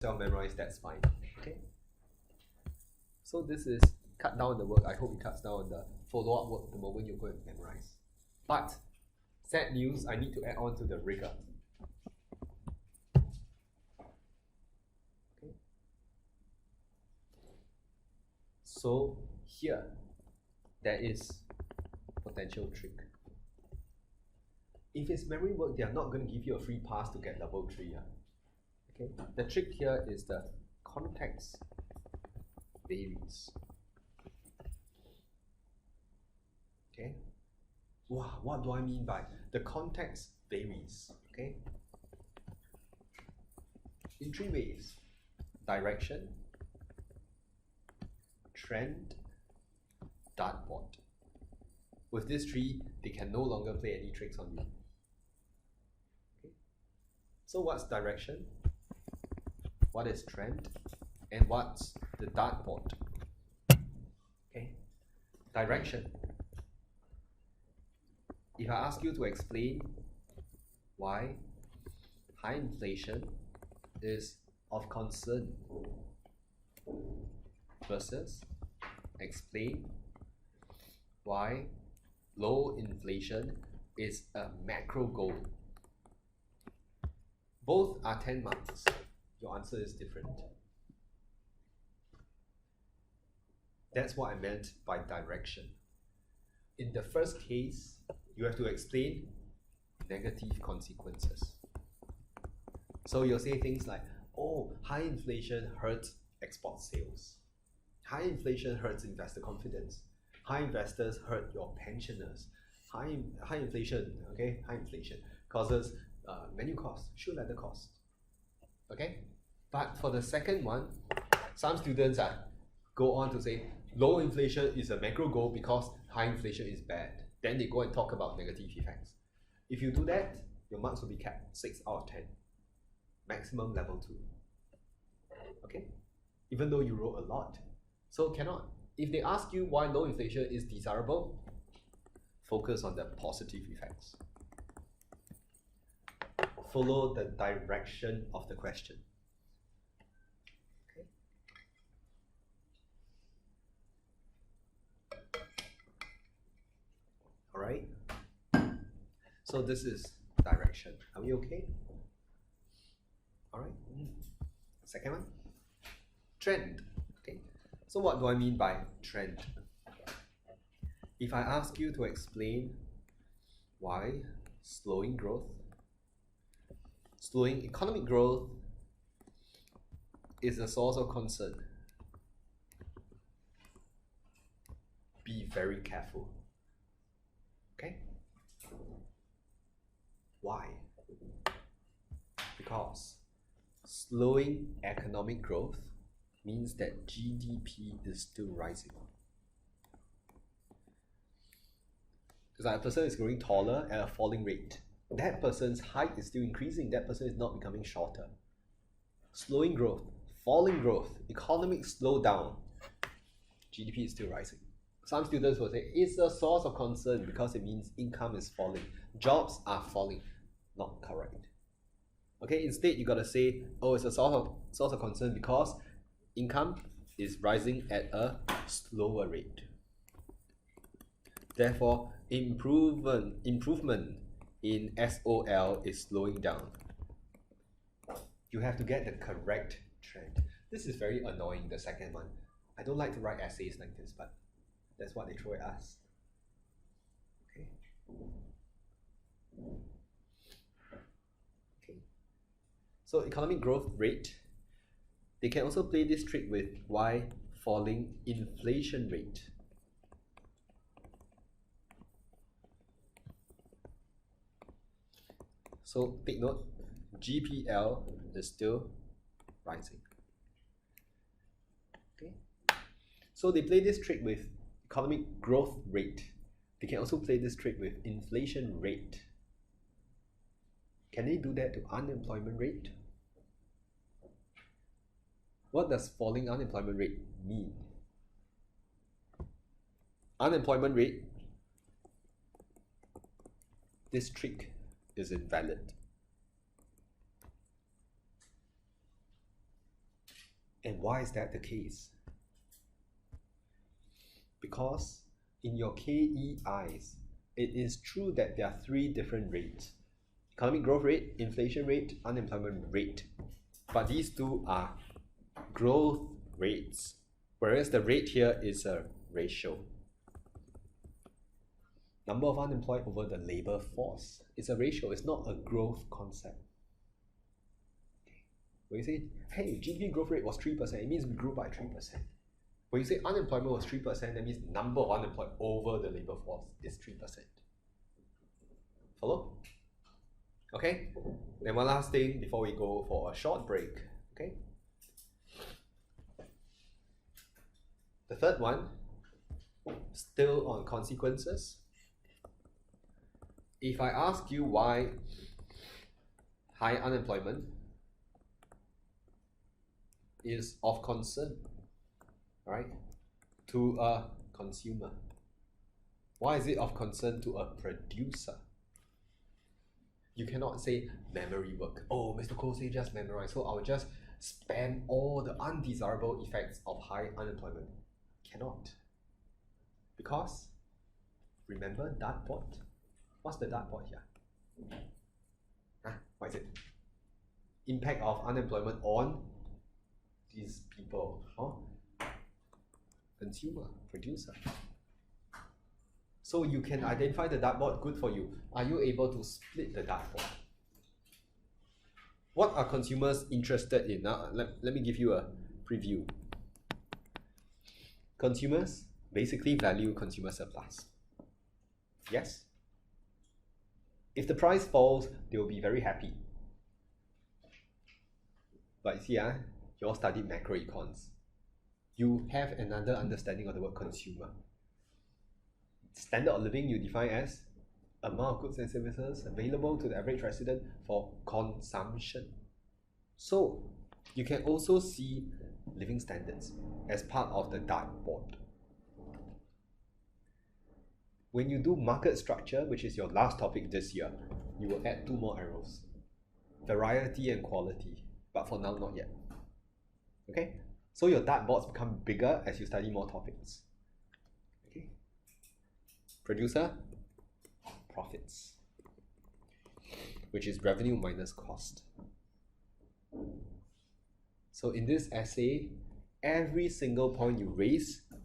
self-memorize, that's fine. Okay. So this is cut down the work. I hope it cuts down the follow-up work the moment you go and memorize. But sad news, I need to add on to the rigor. Okay. So here, there is potential trick. If it's memory work, they are not going to give you a free pass to get level 3. Okay. The trick here is the context varies. Okay. Wow, what do I mean by the context varies? Okay. In 3 ways: direction, trend, dartboard. With these 3, they can no longer play any tricks on you. Okay. So what's direction? What is trend? And what's the dartboard? Okay. Direction. If I ask you to explain why high inflation is of concern versus explain why low inflation is a macro goal, both are 10 marks. Your answer is different. That's what I meant by direction. In the first case, you have to explain negative consequences. So you'll say things like, oh, high inflation hurts export sales. High inflation hurts investor confidence. High investors hurt your pensioners. High inflation causes menu costs, shoe leather costs. Okay? But for the second one, some students go on to say low inflation is a macro goal because high inflation is bad. Then they go and talk about negative effects. If you do that, your marks will be capped 6 out of 10. Maximum level 2. Okay? Even though you wrote a lot. So cannot. If they ask you why low inflation is desirable, focus on the positive effects. Follow the direction of the question. Okay. All right. So this is direction. Are we okay? All right. Second one, trend. Okay. So what do I mean by trend? If I ask you to explain why slowing economic growth is a source of concern, be very careful. Okay? Why? Because slowing economic growth means that GDP is still rising. Because a person is growing taller at a falling rate. That person's height is still increasing. That person is not becoming shorter. Slowing growth, falling growth, economic slowdown, GDP is still rising. Some students will say it's a source of concern because it means income is falling. Jobs are falling. Not correct. Okay, instead you gotta say, oh, it's a source of concern because income is rising at a slower rate. Therefore, improvement in SOL is slowing down. You have to get the correct trend. This is very annoying, the second one. I don't like to write essays like this, but that's what they throw at us. Okay. Okay. So economic growth rate. They can also play this trick with why falling inflation rate. So take note, GPL is still rising. Okay. So they play this trick with economic growth rate. They can also play this trick with inflation rate. Can they do that to unemployment rate? What does falling unemployment rate mean? Unemployment rate, this trick is invalid. And why is that the case? Because in your KEIs, it is true that there are three different rates: economic growth rate, inflation rate, unemployment rate. But these two are growth rates, whereas the rate here is a ratio. Number of unemployed over the labor force. It's a ratio, it's not a growth concept. When you say, hey, GDP growth rate was 3%, it means we grew by 3%. When you say unemployment was 3%, that means number of unemployed over the labor force is 3%. Follow? Okay? Then one last thing before we go for a short break. Okay? The third one, still on consequences. If I ask you why high unemployment is of concern, right, to a consumer, why is it of concern to a producer? You cannot say memory work. Oh, Mr. Koh say just memorize, so I'll just spam all the undesirable effects of high unemployment. Cannot. Because, remember dartboard? What's the dartboard here? What is it? Impact of unemployment on these people. Consumer, producer. So you can identify the dartboard, good for you. Are you able to split the dartboard? What are consumers interested in? Let me give you a preview. Consumers basically value consumer surplus. Yes? If the price falls, they will be very happy. But you see, you all studied macroecons. You have another understanding of the word consumer. Standard of living you define as amount of goods and services available to the average resident for consumption. So you can also see living standards as part of the dartboard. When you do market structure, which is your last topic this year, you will add two more arrows: variety and quality. But for now, not yet. Okay? So your dartboards become bigger as you study more topics. Okay? Producer, profits, which is revenue minus cost. So in this essay, every single point you raise